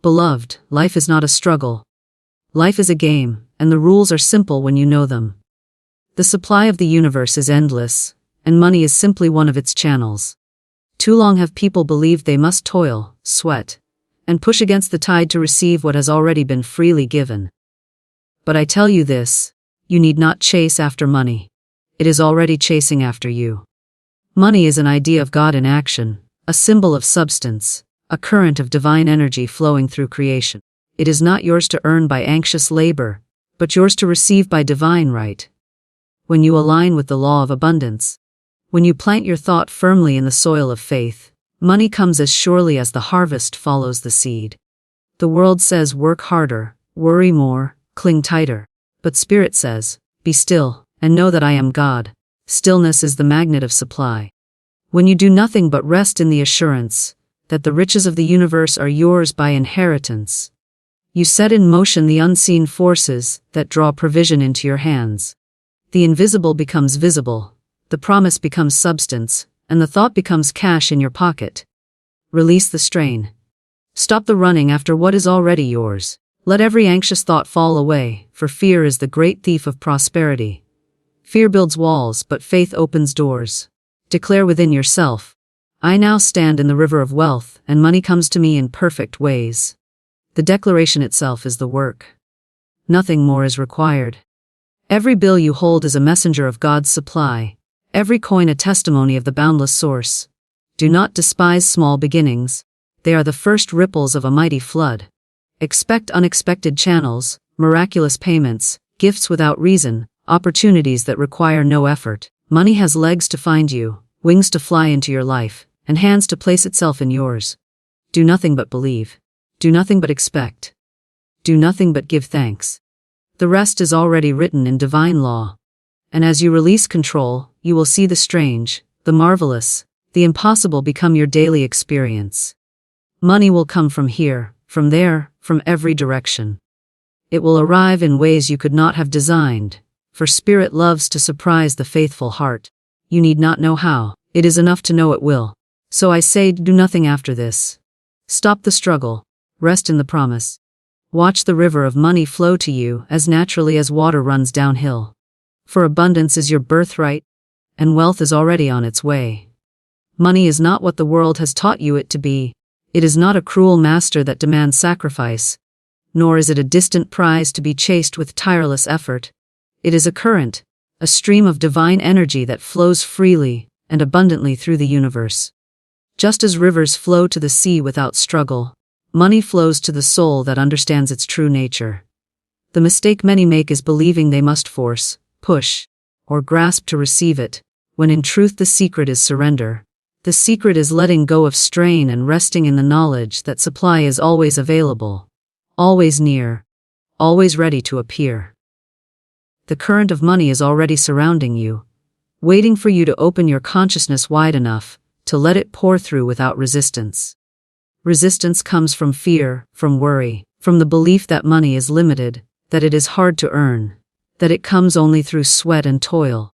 Beloved, life is not a struggle. Life is a game, and the rules are simple when you know them. The supply of the universe is endless, and money is simply one of its channels. Too long have people believed they must toil, sweat, and push against the tide to receive what has already been freely given. But I tell you this, you need not chase after money. It is already chasing after you. Money is an idea of God in action, a symbol of substance, a current of divine energy flowing through creation. It is not yours to earn by anxious labor, but yours to receive by divine right. When you align with the law of abundance, when you plant your thought firmly in the soil of faith, money comes as surely as the harvest follows the seed. The world says work harder, worry more, cling tighter. But Spirit says, be still, and know that I am God. Stillness is the magnet of supply. When you do nothing but rest in the assurance that the riches of the universe are yours by inheritance, you set in motion the unseen forces that draw provision into your hands. The invisible becomes visible, the promise becomes substance, and the thought becomes cash in your pocket. Release the strain. Stop the running after what is already yours. Let every anxious thought fall away, for fear is the great thief of prosperity. Fear builds walls, but faith opens doors. Declare within yourself, I now stand in the river of wealth, and money comes to me in perfect ways. The declaration itself is the work. Nothing more is required. Every bill you hold is a messenger of God's supply, every coin a testimony of the boundless source. Do not despise small beginnings. They are the first ripples of a mighty flood. Expect unexpected channels, miraculous payments, gifts without reason, opportunities that require no effort. Money has legs to find you, wings to fly into your life, and hands to place itself in yours. Do nothing but believe. Do nothing but expect. Do nothing but give thanks. The rest is already written in divine law. And as you release control, you will see the strange, the marvelous, the impossible become your daily experience. Money will come from here, from there, from every direction. It will arrive in ways you could not have designed, for Spirit loves to surprise the faithful heart. You need not know how, it is enough to know it will. So I say, do nothing after this. Stop the struggle, rest in the promise. Watch the river of money flow to you as naturally as water runs downhill. For abundance is your birthright, and wealth is already on its way. Money is not what the world has taught you it to be. It is not a cruel master that demands sacrifice, nor is it a distant prize to be chased with tireless effort. It is a current, a stream of divine energy that flows freely and abundantly through the universe. Just as rivers flow to the sea without struggle, money flows to the soul that understands its true nature. The mistake many make is believing they must force, push, or grasp to receive it, when in truth the secret is surrender. The secret is letting go of strain and resting in the knowledge that supply is always available, always near, always ready to appear. The current of money is already surrounding you, waiting for you to open your consciousness wide enough to let it pour through without resistance. Resistance comes from fear, from worry, from the belief that money is limited, that it is hard to earn, that it comes only through sweat and toil.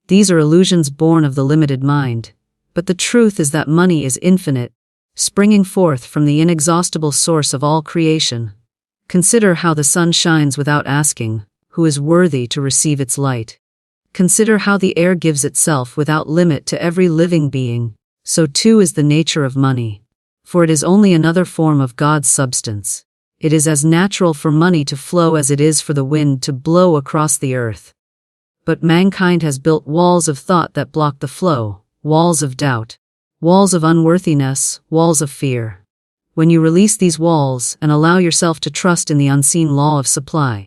These are illusions born of the limited mind. But the truth is that money is infinite, springing forth from the inexhaustible source of all creation. Consider how the sun shines without asking, who is worthy to receive its light. Consider how the air gives itself without limit to every living being. So too is the nature of money. For it is only another form of God's substance. It is as natural for money to flow as it is for the wind to blow across the earth. But mankind has built walls of thought that block the flow. Walls of doubt, walls of unworthiness, walls of fear. When you release these walls and allow yourself to trust in the unseen law of supply,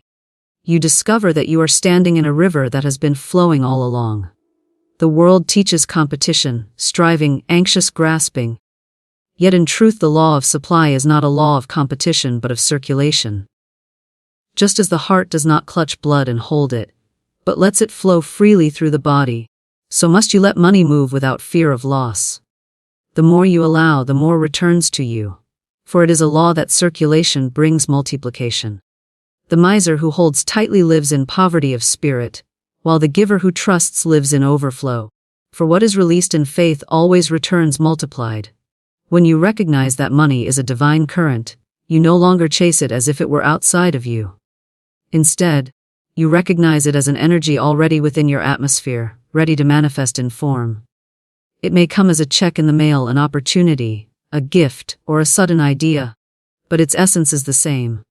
you discover that you are standing in a river that has been flowing all along. The world teaches competition, striving, anxious grasping. Yet in truth the law of supply is not a law of competition but of circulation. Just as the heart does not clutch blood and hold it, but lets it flow freely through the body, so must you let money move without fear of loss. The more you allow, the more returns to you. For it is a law that circulation brings multiplication. The miser who holds tightly lives in poverty of spirit, while the giver who trusts lives in overflow. For what is released in faith always returns multiplied. When you recognize that money is a divine current, You no longer chase it as if it were outside of you. Instead, you recognize it as an energy already within your atmosphere, ready to manifest in form. It may come as a check in the mail, an opportunity, a gift, or a sudden idea, but its essence is the same.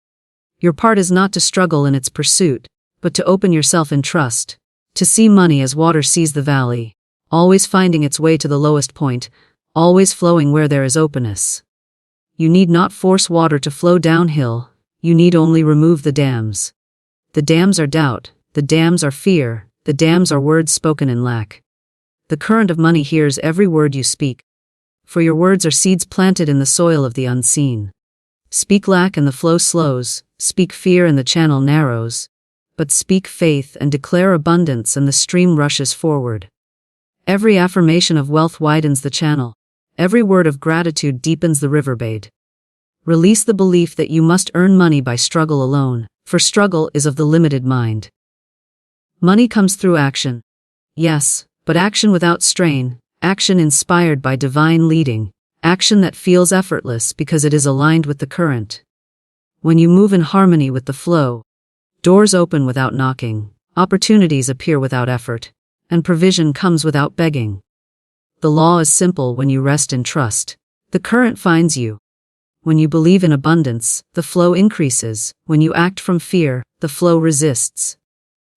Your part is not to struggle in its pursuit, but to open yourself in trust, to see money as water sees the valley, always finding its way to the lowest point, always flowing where there is openness. You need not force water to flow downhill, you need only remove the dams. The dams are doubt, the dams are fear, the dams are words spoken in lack. The current of money hears every word you speak, for your words are seeds planted in the soil of the unseen. Speak lack and the flow slows, speak fear and the channel narrows, but speak faith and declare abundance and the stream rushes forward. Every affirmation of wealth widens the channel, every word of gratitude deepens the riverbed. Release the belief that you must earn money by struggle alone, for struggle is of the limited mind. Money comes through action. Yes, but action without strain, action inspired by divine leading, action that feels effortless because it is aligned with the current. When you move in harmony with the flow, doors open without knocking, opportunities appear without effort, and provision comes without begging. The law is simple when you rest in trust. The current finds you. When you believe in abundance, the flow increases. When you act from fear, the flow resists.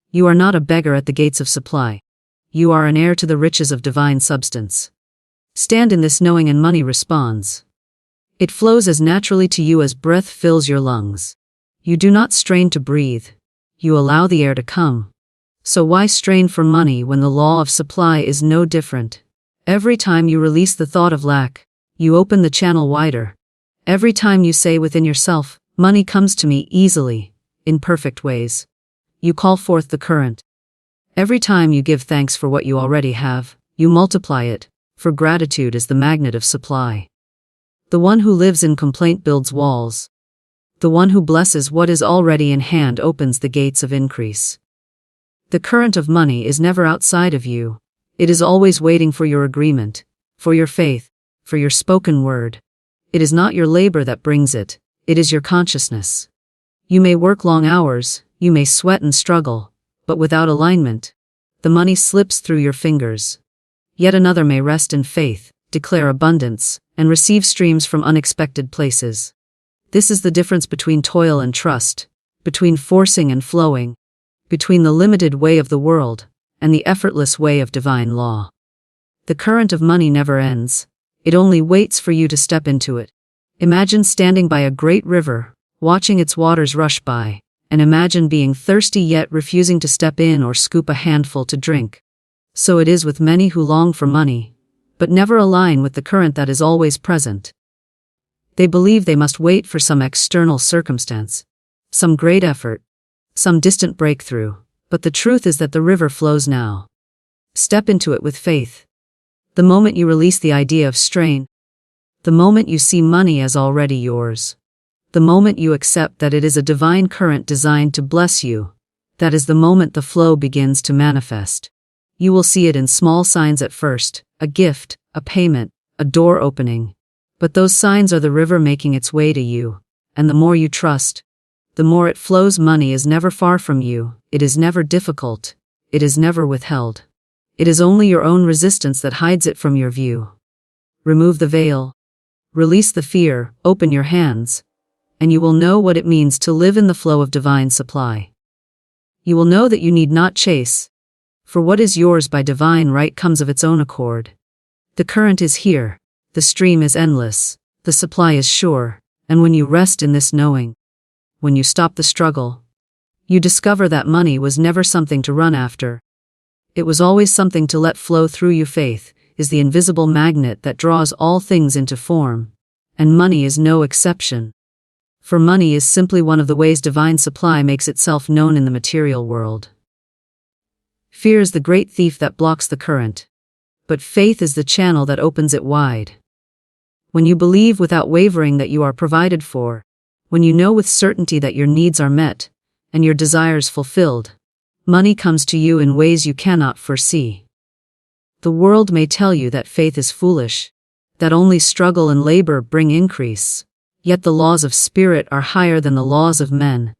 You are not a beggar at the gates of supply. You are an heir to the riches of divine substance. Stand in this knowing and money responds. It flows as naturally to you as breath fills your lungs. You do not strain to breathe. You allow the air to come. So why strain for money when the law of supply is no different? Every time you release the thought of lack, you open the channel wider. Every time you say within yourself, money comes to me easily, in perfect ways, you call forth the current. Every time you give thanks for what you already have, you multiply it, for gratitude is the magnet of supply. The one who lives in complaint builds walls. The one who blesses what is already in hand opens the gates of increase. The current of money is never outside of you. It is always waiting for your agreement, for your faith, for your spoken word. It is not your labor that brings it, it is your consciousness. You may work long hours, you may sweat and struggle, but without alignment, the money slips through your fingers. Yet another may rest in faith, declare abundance, and receive streams from unexpected places. This is the difference between toil and trust, between forcing and flowing, between the limited way of the world and the effortless way of divine law. The current of money never ends. It only waits for you to step into it. Imagine standing by a great river, watching its waters rush by, and imagine being thirsty yet refusing to step in or scoop a handful to drink. So it is with many who long for money, but never align with the current that is always present. They believe they must wait for some external circumstance, some great effort, some distant breakthrough, but the truth is that the river flows now. Step into it with faith. The moment you release the idea of strain, the moment you see money as already yours, the moment you accept that it is a divine current designed to bless you, that is the moment the flow begins to manifest. You will see it in small signs at first, a gift, a payment, a door opening. But those signs are the river making its way to you, and the more you trust, the more it flows. Money is never far from you, it is never difficult, it is never withheld. It is only your own resistance that hides it from your view. Remove the veil, release the fear, open your hands, and you will know what it means to live in the flow of divine supply. You will know that you need not chase, for what is yours by divine right comes of its own accord. The current is here, the stream is endless, the supply is sure, and when you rest in this knowing, when you stop the struggle, you discover that money was never something to run after. It was always something to let flow through you. Faith is the invisible magnet that draws all things into form, and money is no exception. For money is simply one of the ways divine supply makes itself known in the material world. Fear is the great thief that blocks the current, but faith is the channel that opens it wide. When you believe without wavering that you are provided for, when you know with certainty that your needs are met, and your desires fulfilled, money comes to you in ways you cannot foresee. The world may tell you that faith is foolish, that only struggle and labor bring increase. Yet the laws of spirit are higher than the laws of men.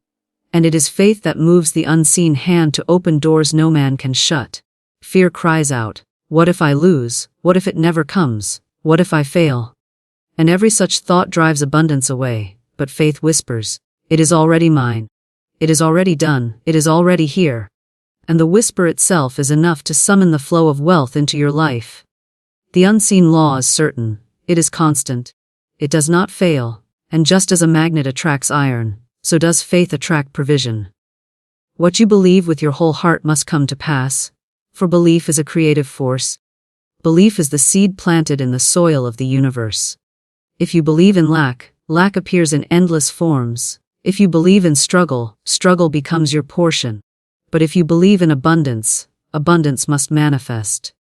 And it is faith that moves the unseen hand to open doors no man can shut. Fear cries out, "What if I lose? What if it never comes? What if I fail?" And every such thought drives abundance away, but faith whispers, "It is already mine. It is already done, it is already here." And the whisper itself is enough to summon the flow of wealth into your life. The unseen law is certain, it is constant, it does not fail, and just as a magnet attracts iron, so does faith attract provision. What you believe with your whole heart must come to pass, for belief is a creative force. Belief is the seed planted in the soil of the universe. If you believe in lack, lack appears in endless forms. If you believe in struggle, struggle becomes your portion. But if you believe in abundance, abundance must manifest.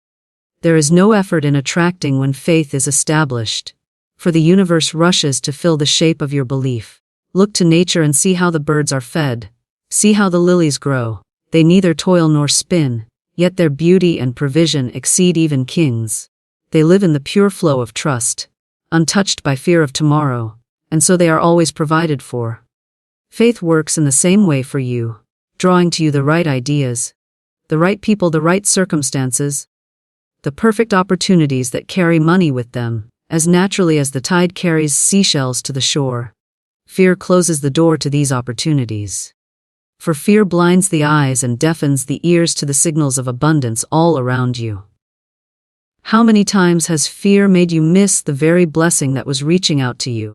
There is no effort in attracting when faith is established, for the universe rushes to fill the shape of your belief. Look to nature and see how the birds are fed. See how the lilies grow. They neither toil nor spin, yet their beauty and provision exceed even kings. They live in the pure flow of trust, untouched by fear of tomorrow, and so they are always provided for. Faith works in the same way for you, drawing to you the right ideas, the right people, the right circumstances, the perfect opportunities that carry money with them, as naturally as the tide carries seashells to the shore. Fear closes the door to these opportunities. For fear blinds the eyes and deafens the ears to the signals of abundance all around you. How many times has fear made you miss the very blessing that was reaching out to you?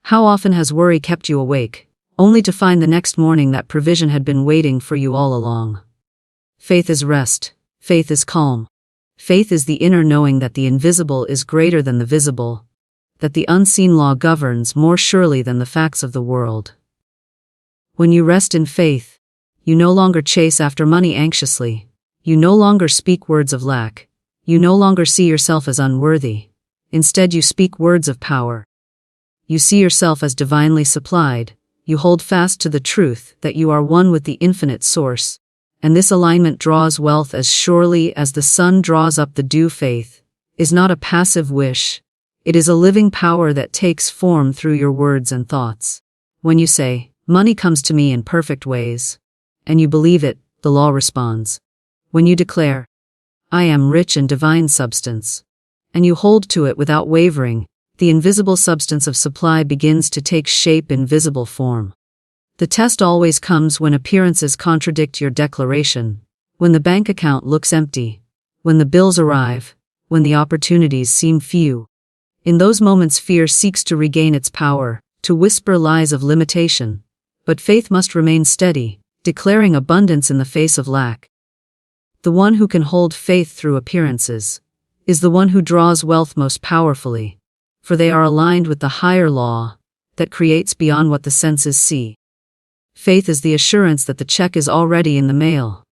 How often has worry kept you awake, only to find the next morning that provision had been waiting for you all along? Faith is rest. Faith is calm. Faith is the inner knowing that the invisible is greater than the visible, that the unseen law governs more surely than the facts of the world. When you rest in faith, you no longer chase after money anxiously. You no longer speak words of lack. You no longer see yourself as unworthy. Instead, you speak words of power. You see yourself as divinely supplied. You hold fast to the truth that you are one with the infinite source, and this alignment draws wealth as surely as the sun draws up the dew. Faith is not a passive wish. It is a living power that takes form through your words and thoughts. When you say, "Money comes to me in perfect ways," and you believe it, the law responds. When you declare, "I am rich in divine substance," and you hold to it without wavering, the invisible substance of supply begins to take shape in visible form. The test always comes when appearances contradict your declaration, when the bank account looks empty, when the bills arrive, when the opportunities seem few. In those moments, fear seeks to regain its power, to whisper lies of limitation. But faith must remain steady, declaring abundance in the face of lack. The one who can hold faith through appearances is the one who draws wealth most powerfully, for they are aligned with the higher law that creates beyond what the senses see. Faith is the assurance that the check is already in the mail,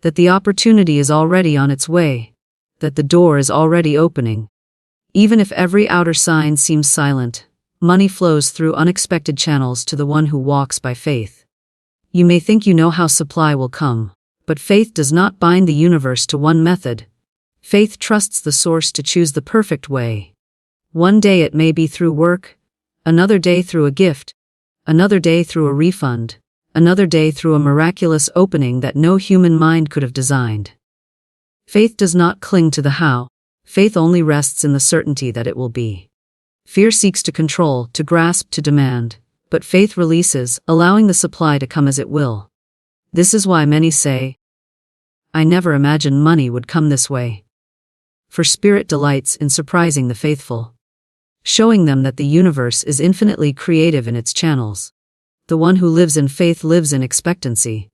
that the opportunity is already on its way, that the door is already opening. Even if every outer sign seems silent, money flows through unexpected channels to the one who walks by faith. You may think you know how supply will come, but faith does not bind the universe to one method. Faith trusts the source to choose the perfect way. One day it may be through work, another day through a gift, another day through a refund, another day through a miraculous opening that no human mind could have designed. Faith does not cling to the how. Faith only rests in the certainty that it will be. Fear seeks to control, to grasp, to demand, but faith releases, allowing the supply to come as it will. This is why many say, "I never imagined money would come this way." For spirit delights in surprising the faithful, showing them that the universe is infinitely creative in its channels. The one who lives in faith lives in expectancy,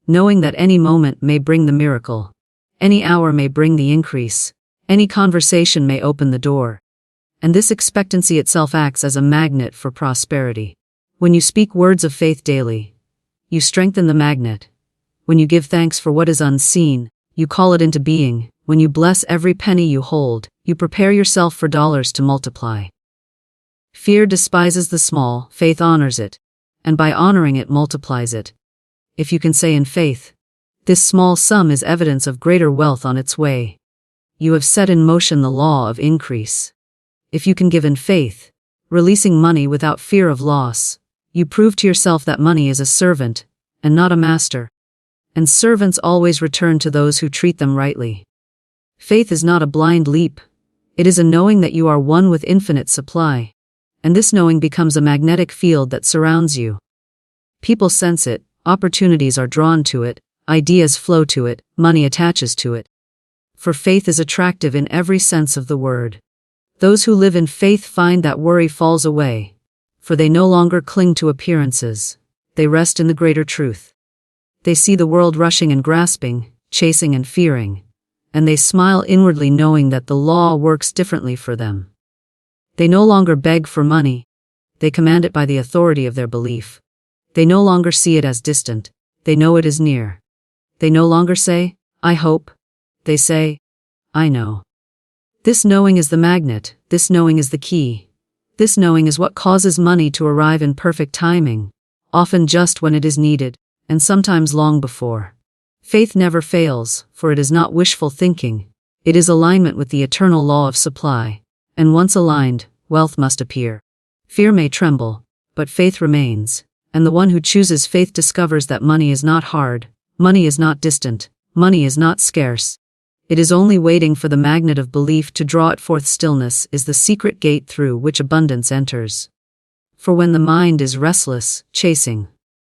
knowing that any moment may bring the miracle, any hour may bring the increase, any conversation may open the door. And this expectancy itself acts as a magnet for prosperity. When you speak words of faith daily, you strengthen the magnet. When you give thanks for what is unseen, you call it into being. When you bless every penny you hold, you prepare yourself for dollars to multiply. Fear despises the small, faith honors it, and by honoring it multiplies it. If you can say in faith, "This small sum is evidence of greater wealth on its way," you have set in motion the law of increase. If you can give in faith, releasing money without fear of loss. You prove to yourself that money is a servant, and not a master. And servants always return to those who treat them rightly. Faith is not a blind leap. It is a knowing that you are one with infinite supply. And this knowing becomes a magnetic field that surrounds you. People sense it, opportunities are drawn to it, ideas flow to it, money attaches to it. For faith is attractive in every sense of the word. Those who live in faith find that worry falls away, for they no longer cling to appearances. They rest in the greater truth. They see the world rushing and grasping, chasing and fearing, and they smile inwardly knowing that the law works differently for them. They no longer beg for money. They command it by the authority of their belief. They no longer see it as distant. They know it is near. They no longer say, I hope. They say, I know. This knowing is the magnet. This knowing is the key. This knowing is what causes money to arrive in perfect timing, often just when it is needed, and sometimes long before. Faith never fails, for it is not wishful thinking. It is alignment with the eternal law of supply, and once aligned, wealth must appear. Fear may tremble, but faith remains, and the one who chooses faith discovers that money is not hard, money is not distant, money is not scarce. It is only waiting for the magnet of belief to draw it forth. Stillness is the secret gate through which abundance enters. For when the mind is restless, chasing,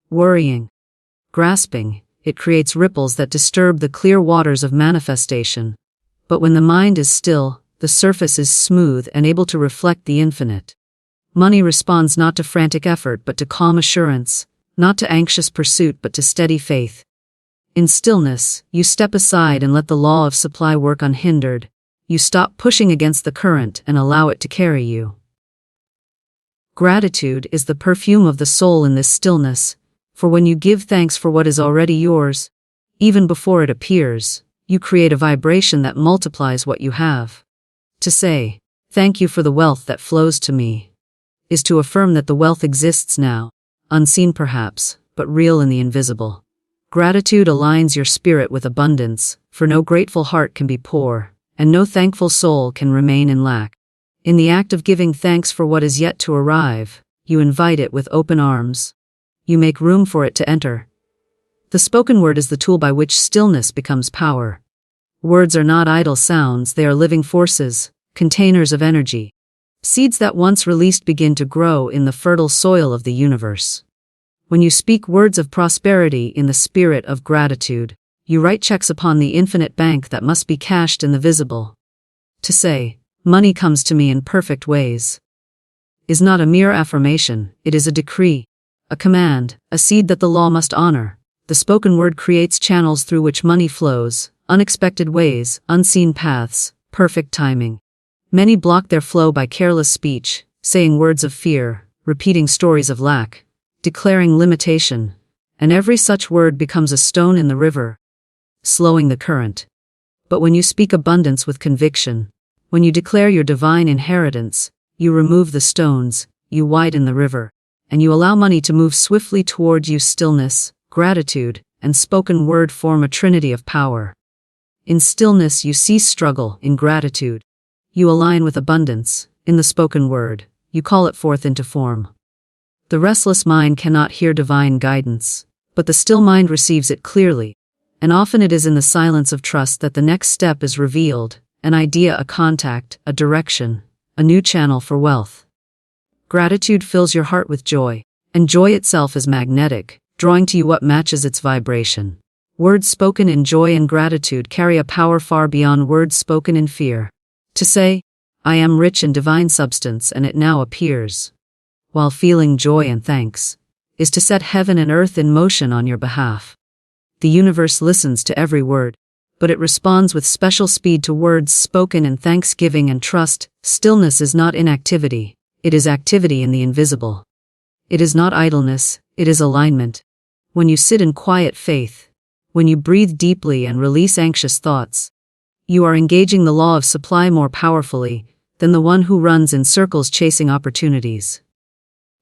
worrying, grasping, it creates ripples that disturb the clear waters of manifestation. But when the mind is still, the surface is smooth and able to reflect the infinite. Money responds not to frantic effort but to calm assurance, not to anxious pursuit but to steady faith. In stillness, you step aside and let the law of supply work unhindered. You stop pushing against the current and allow it to carry you. Gratitude is the perfume of the soul in this stillness, for when you give thanks for what is already yours, even before it appears, you create a vibration that multiplies what you have. To say, thank you for the wealth that flows to me, is to affirm that the wealth exists now, unseen perhaps, but real in the invisible. Gratitude aligns your spirit with abundance, for no grateful heart can be poor, and no thankful soul can remain in lack. In the act of giving thanks for what is yet to arrive, you invite it with open arms. You make room for it to enter. The spoken word is the tool by which stillness becomes power. Words are not idle sounds, they are living forces, containers of energy. Seeds that once released begin to grow in the fertile soil of the universe. When you speak words of prosperity in the spirit of gratitude, you write checks upon the infinite bank that must be cashed in the visible. To say, money comes to me in perfect ways, is not a mere affirmation, it is a decree, a command, a seed that the law must honor. The spoken word creates channels through which money flows, unexpected ways, unseen paths, perfect timing. Many block their flow by careless speech, saying words of fear, repeating stories of lack, declaring limitation, and every such word becomes a stone in the river, slowing the current. But when you speak abundance with conviction, when you declare your divine inheritance, you remove the stones, you widen the river, and you allow money to move swiftly toward you. Stillness, gratitude, and spoken word form a trinity of power. In stillness you cease struggle. In gratitude, you align with abundance. In the spoken word, you call it forth into form. The restless mind cannot hear divine guidance, but the still mind receives it clearly, and often it is in the silence of trust that the next step is revealed, an idea, a contact, a direction, a new channel for wealth. Gratitude fills your heart with joy, and joy itself is magnetic, drawing to you what matches its vibration. Words spoken in joy and gratitude carry a power far beyond words spoken in fear. To say, I am rich in divine substance and it now appears, while feeling joy and thanks, is to set heaven and earth in motion on your behalf. The universe listens to every word, but it responds with special speed to words spoken in thanksgiving and trust. Stillness is not inactivity, it is activity in the invisible. It is not idleness, it is alignment. When you sit in quiet faith, when you breathe deeply and release anxious thoughts, you are engaging the law of supply more powerfully than the one who runs in circles chasing opportunities.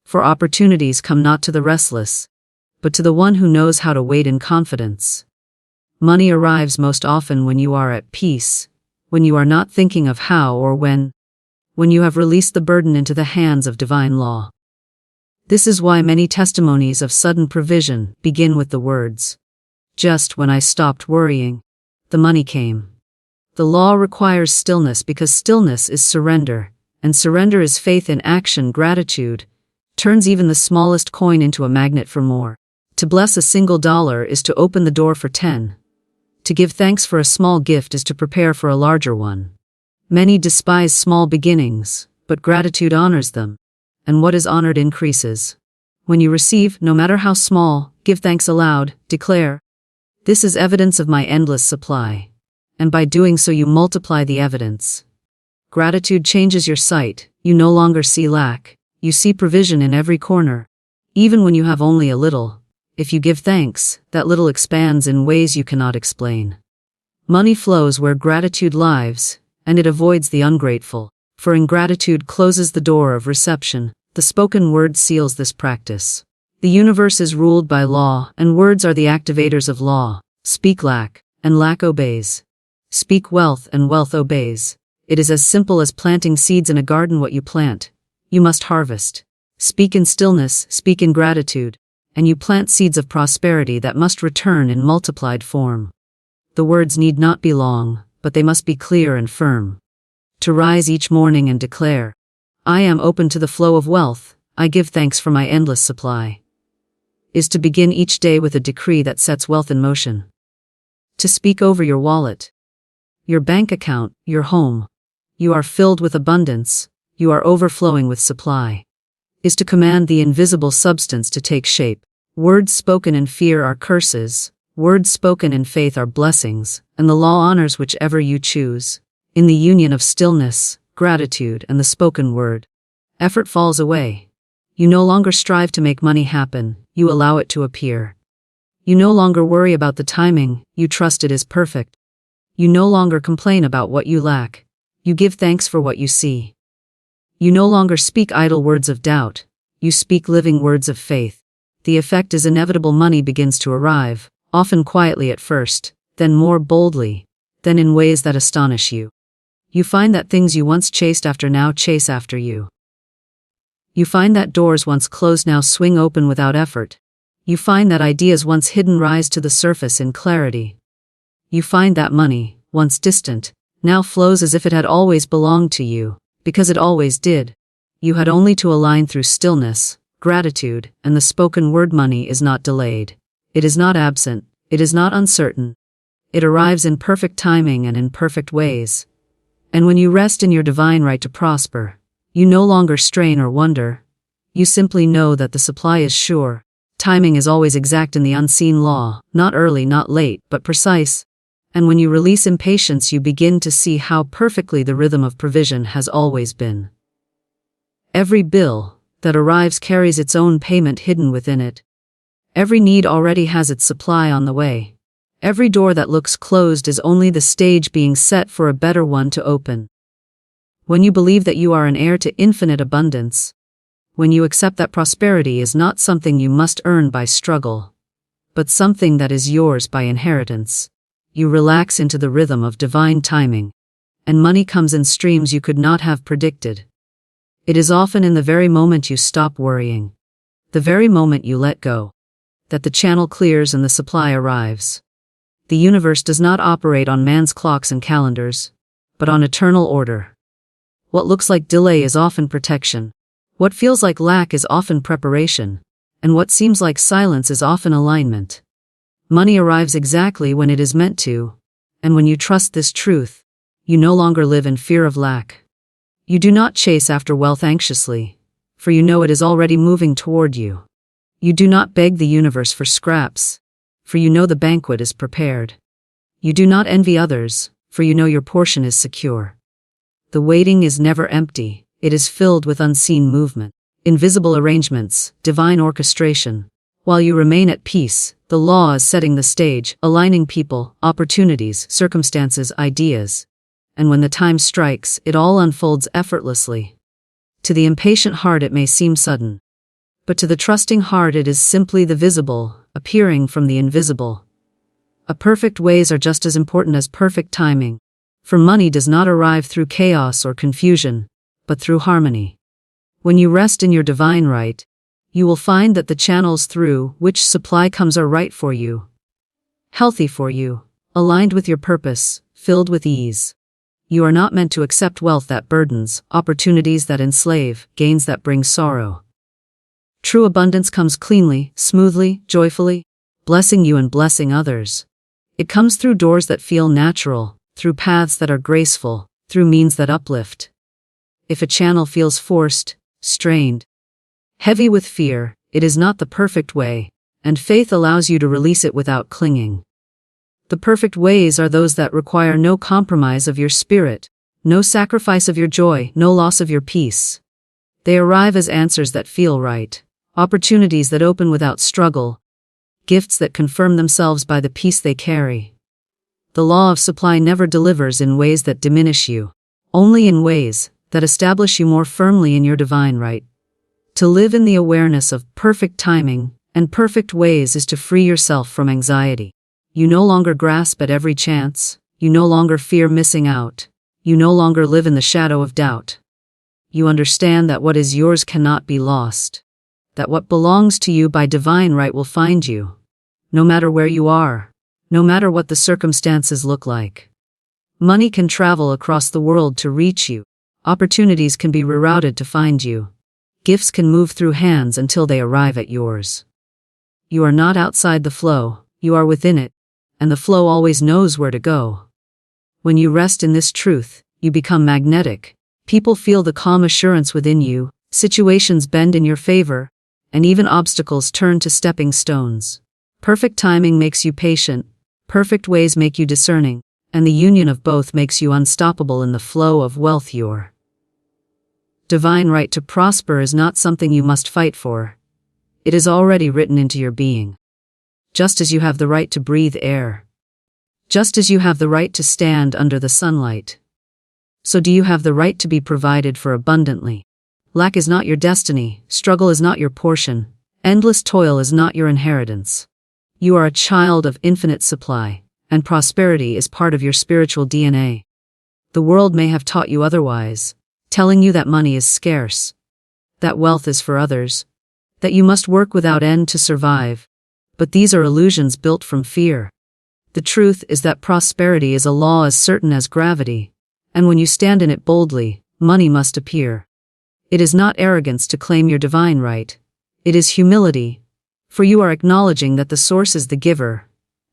For opportunities come not to the restless, but to the one who knows how to wait in confidence. Money arrives most often when you are at peace, when you are not thinking of how or when when you have released the burden into the hands of divine law. This is why many testimonies of sudden provision begin with the words, "Just when I stopped worrying, the money came." The law requires stillness because stillness is surrender, and surrender is faith in action. Gratitude turns even the smallest coin into a magnet for more. To bless a single dollar is to open the door for 10. To give thanks for a small gift is to prepare for a larger one. Many despise small beginnings, but gratitude honors them, and what is honored increases. When you receive, no matter how small, give thanks aloud, declare, "This is evidence of my endless supply," and by doing so you multiply the evidence. Gratitude changes your sight. You no longer see lack, you see provision in every corner. Even when you have only a little, if you give thanks, that little expands in ways you cannot explain. Money flows where gratitude lives, and it avoids the ungrateful, for ingratitude closes the door of reception. The spoken word seals this practice. The universe is ruled by law, and words are the activators of law. Speak lack, and lack obeys. Speak wealth, and wealth obeys. It is as simple as planting seeds in a garden. What you plant, you must harvest. Speak in stillness, speak in gratitude, and you plant seeds of prosperity that must return in multiplied form. The words need not be long, but they must be clear and firm. To rise each morning and declare, "I am open to the flow of wealth, I give thanks for my endless supply," is to begin each day with a decree that sets wealth in motion. To speak over your wallet, your bank account, your home, "You are filled with abundance, you are overflowing with supply," is to command the invisible substance to take shape. Words spoken in fear are curses, words spoken in faith are blessings, and the law honors whichever you choose. In the union of stillness, gratitude, and the spoken word, effort falls away. You no longer strive to make money happen, you allow it to appear. You no longer worry about the timing, you trust it is perfect. You no longer complain about what you lack, you give thanks for what you see. You no longer speak idle words of doubt, you speak living words of faith. The effect is inevitable. Money begins to arrive, often quietly at first, then more boldly, then in ways that astonish you. You find that things you once chased after now chase after you. You find that doors once closed now swing open without effort. You find that ideas once hidden rise to the surface in clarity. You find that money, once distant, now flows as if it had always belonged to you, because it always did. You had only to align through stillness, gratitude, and the spoken word. Money is not delayed. It is not absent. It is not uncertain. It arrives in perfect timing and in perfect ways. And when you rest in your divine right to prosper, you no longer strain or wonder. You simply know that the supply is sure. Timing is always exact in the unseen law, not early, not late, but precise. And when you release impatience, you begin to see how perfectly the rhythm of provision has always been. Every bill that arrives carries its own payment hidden within it. Every need already has its supply on the way. Every door that looks closed is only the stage being set for a better one to open. When you believe that you are an heir to infinite abundance, when you accept that prosperity is not something you must earn by struggle, but something that is yours by inheritance, you relax into the rhythm of divine timing, and money comes in streams you could not have predicted. It is often in the very moment you stop worrying, the very moment you let go, that the channel clears and the supply arrives. The universe does not operate on man's clocks and calendars, but on eternal order. What looks like delay is often protection. What feels like lack is often preparation, and what seems like silence is often alignment. Money arrives exactly when it is meant to, and when you trust this truth, you no longer live in fear of lack. You do not chase after wealth anxiously, for you know it is already moving toward you. You do not beg the universe for scraps, for you know the banquet is prepared. You do not envy others, for you know your portion is secure. The waiting is never empty, it is filled with unseen movement, invisible arrangements, divine orchestration. While you remain at peace, the law is setting the stage, aligning people, opportunities, circumstances, ideas. And when the time strikes, it all unfolds effortlessly. To the impatient heart it may seem sudden, but to the trusting heart it is simply the visible, appearing from the invisible. A perfect ways are just as important as perfect timing, for money does not arrive through chaos or confusion, but through harmony. When you rest in your divine right, you will find that the channels through which supply comes are right for you, healthy for you, aligned with your purpose, filled with ease. You are not meant to accept wealth that burdens, opportunities that enslave, gains that bring sorrow. True abundance comes cleanly, smoothly, joyfully, blessing you and blessing others. It comes through doors that feel natural, through paths that are graceful, through means that uplift. If a channel feels forced, strained, heavy with fear, it is not the perfect way, and faith allows you to release it without clinging. The perfect ways are those that require no compromise of your spirit, no sacrifice of your joy, no loss of your peace. They arrive as answers that feel right, opportunities that open without struggle, gifts that confirm themselves by the peace they carry. The law of supply never delivers in ways that diminish you, only in ways that establish you more firmly in your divine right. To live in the awareness of perfect timing and perfect ways is to free yourself from anxiety. You no longer grasp at every chance, you no longer fear missing out, you no longer live in the shadow of doubt. You understand that what is yours cannot be lost, that what belongs to you by divine right will find you, no matter where you are, no matter what the circumstances look like. Money can travel across the world to reach you, opportunities can be rerouted to find you, gifts can move through hands until they arrive at yours. You are not outside the flow, you are within it, and the flow always knows where to go. When you rest in this truth, you become magnetic. People feel the calm assurance within you, situations bend in your favor, and even obstacles turn to stepping stones. Perfect timing makes you patient, perfect ways make you discerning, and the union of both makes you unstoppable in the flow of wealth. Your divine right to prosper is not something you must fight for. It is already written into your being. Just as you have the right to breathe air, just as you have the right to stand under the sunlight, so do you have the right to be provided for abundantly. Lack is not your destiny, struggle is not your portion, endless toil is not your inheritance. You are a child of infinite supply, and prosperity is part of your spiritual DNA. The world may have taught you otherwise, telling you that money is scarce, that wealth is for others, that you must work without end to survive. But these are illusions built from fear. The truth is that prosperity is a law as certain as gravity, and when you stand in it boldly, money must appear. It is not arrogance to claim your divine right. It is humility, for you are acknowledging that the source is the giver,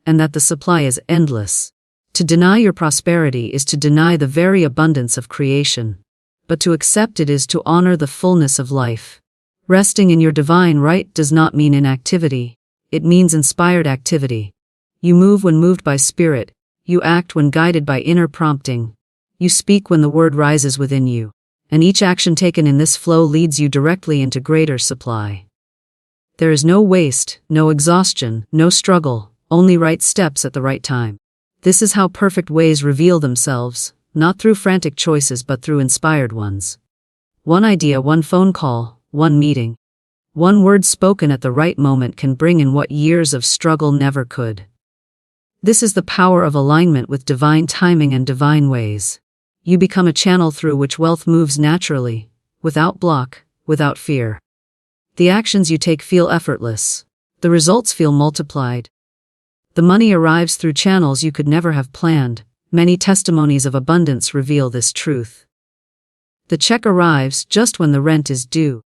and that the supply is endless. To deny your prosperity is to deny the very abundance of creation, but to accept it is to honor the fullness of life. Resting in your divine right does not mean inactivity. It means inspired activity. You move when moved by spirit, you act when guided by inner prompting, you speak when the word rises within you, and each action taken in this flow leads you directly into greater supply. There is no waste, no exhaustion, no struggle, only right steps at the right time. This is how perfect ways reveal themselves, not through frantic choices but through inspired ones. One idea, one phone call, one meeting, one word spoken at the right moment can bring in what years of struggle never could. This is the power of alignment with divine timing and divine ways. You become a channel through which wealth moves naturally, without block, without fear. The actions you take feel effortless. The results feel multiplied. The money arrives through channels you could never have planned. Many testimonies of abundance reveal this truth. The check arrives just when the rent is due.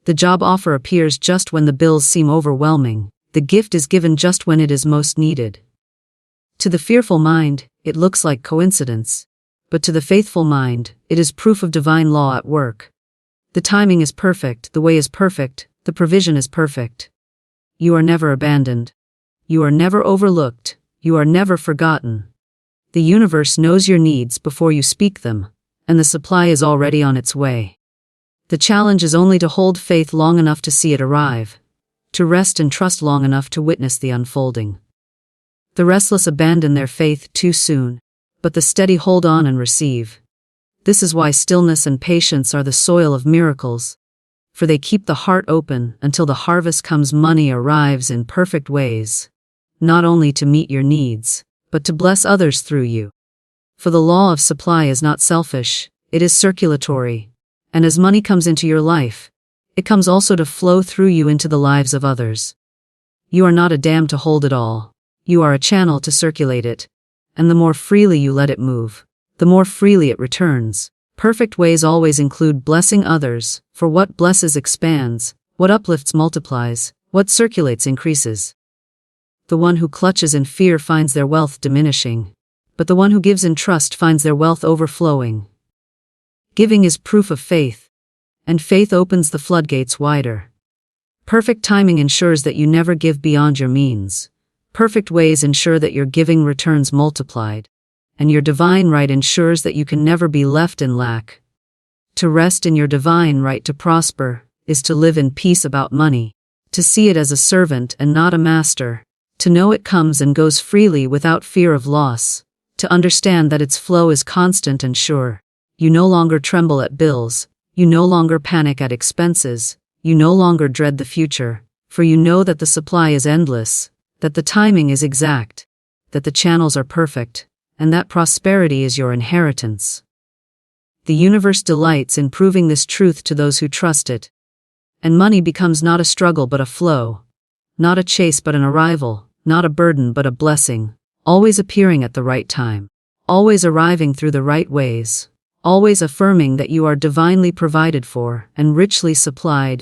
The job offer appears just when the bills seem overwhelming. The gift is given just when it is most needed. To the fearful mind, it looks like coincidence. But to the faithful mind, it is proof of divine law at work. The timing is perfect, the way is perfect, the provision is perfect. You are never abandoned. You are never overlooked. You are never forgotten. The universe knows your needs before you speak them, and the supply is already on its way. The challenge is only to hold faith long enough to see it arrive, to rest and trust long enough to witness the unfolding. The restless abandon their faith too soon, but the steady hold on and receive. This is why stillness and patience are the soil of miracles, for they keep the heart open until the harvest comes. Money arrives in perfect ways, not only to meet your needs, but to bless others through you. For the law of supply is not selfish, it is circulatory, And as money comes into your life, it comes also to flow through you into the lives of others. You are not a dam to hold it all. You are a channel to circulate it. And the more freely you let it move, the more freely it returns. Perfect ways always include blessing others, for what blesses expands, what uplifts multiplies, what circulates increases. The one who clutches in fear finds their wealth diminishing, but the one who gives in trust finds their wealth overflowing. Giving is proof of faith, and faith opens the floodgates wider. Perfect timing ensures that you never give beyond your means. Perfect ways ensure that your giving returns multiplied, and your divine right ensures that you can never be left in lack. To rest in your divine right to prosper is to live in peace about money, to see it as a servant and not a master, to know it comes and goes freely without fear of loss, to understand that its flow is constant and sure. You no longer tremble at bills, you no longer panic at expenses, you no longer dread the future, for you know that the supply is endless, that the timing is exact, that the channels are perfect, and that prosperity is your inheritance. The universe delights in proving this truth to those who trust it. And money becomes not a struggle but a flow, not a chase but an arrival, not a burden but a blessing, always appearing at the right time, always arriving through the right ways, always affirming that you are divinely provided for and richly supplied.